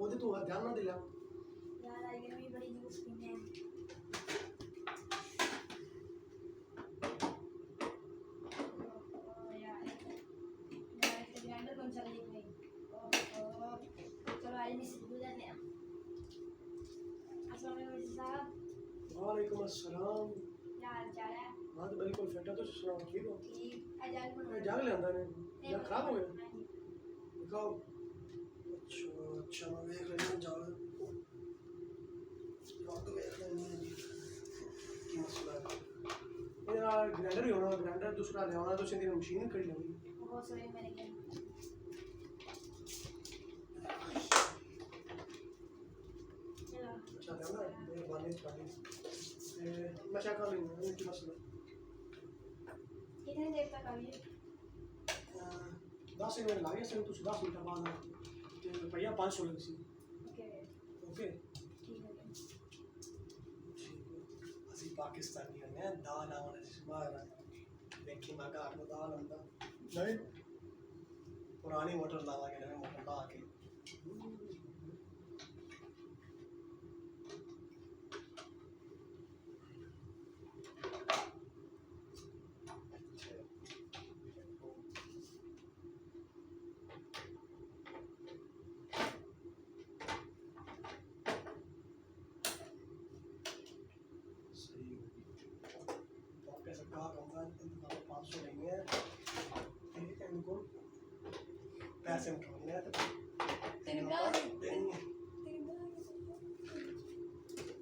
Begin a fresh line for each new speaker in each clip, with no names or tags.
ਉਹਦੇ ਤੋਂ ध्यान ना दिला
यार आगे भी बड़ी न्यूज़ पीने हैं यार ग्राइंडर कौन सा लेके गई चलो आज मिस्त्री को जाते हैं अस्सलाम वालेकुम साहब
वालेकुम अस्सलाम
क्या हाल चाल है
हाँ तो बिल्कुल फिट है तो सुनाओ ठीक हो
ठीक अजाल बनो
जाग ले आंदा ने या खराब हो गया
हाँ जी
दिखाओ अच्छा अच्छा मैं देख लेना जाग तो देख लेनी है जी की मसला है मेरा ग्राइंडर ही होना ग्राइंडर दूसरा ले आना तो सीधी मशीन खड़ी लगी
बहुत सही मेरे के चलो
अच्छा ले आना मेहरबानी तुम्हारी मैं चेक कर लेंगे की मसला
कितने देर तक आइए
10 मिनट लगे सन तुम 10 मिनट बाद ते रुपया 500 लगी सी
ओके
ओके
ठीक है
ਅਸੀਂ ਪਾਕਿਸਤਾਨੀ ਹੁੰਦੇ ਆ ਦਾਲ ਆਉਣ ਦੀ ਸਮਾਰ ਦੇਖੀ ਮੈਂ ਘਰ ਨੂੰ ਦਾਲ ਆਉਂਦਾ ਨਹੀਂ ਪੁਰਾਣੀ ਮੋਟਰ ਲਾਵਾਂਗੇ ਨਵੇਂ ਮੋਟਰ ਲਾ ਕੇ $500 लेंगे इनको पैसे उठाने हैं तो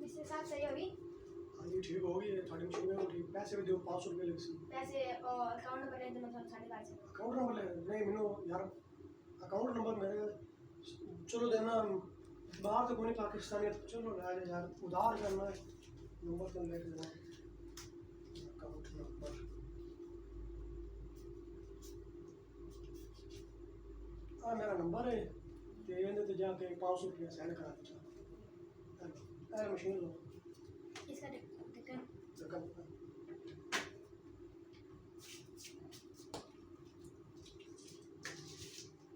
इसके साथ सही होगी
हाँ जी ठीक होगी थोड़ी मशीन में ठीक पैसे भी दो $500 लगे सी
पैसे अकाउंट नंबर है तो मैं 5.5
अकाउंट नंबर ले नहीं मैंने यार अकाउंट नंबर मेरे चलो देना बाहर तो कोई पाकिस्तानी चलो ले यार उधार करना है नंबर तो ले लेना अकाउंट नंबर हाँ मेरा नंबर है तो इन्हें तो जाके $500 सेंड करा देता अरे मशीन लो
इसका ढक्कन
ढक्कन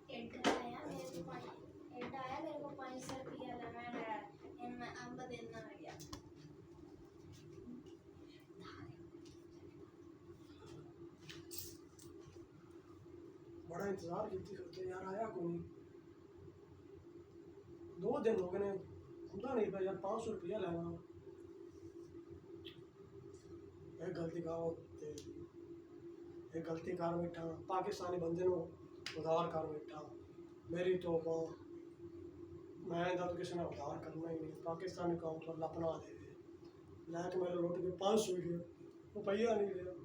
एंटर आया मेरे को 500 रुपया लगाना है मैं अंब देना है गया
बड़ा इंतजार करते करते यार आया कोई 2 दिन हो गए ने खुदा नहीं पाया यार $500 लेना एक गलती का एक गलती कर बैठा पाकिस्तानी बंदे नो उधार कर बैठा मेरी तो मैं तो किसी ने उधार करना ही नहीं पाकिस्तानी अकाउंट पर अपना दे लैके मेरे लुट के 500 रुपया नहीं लिया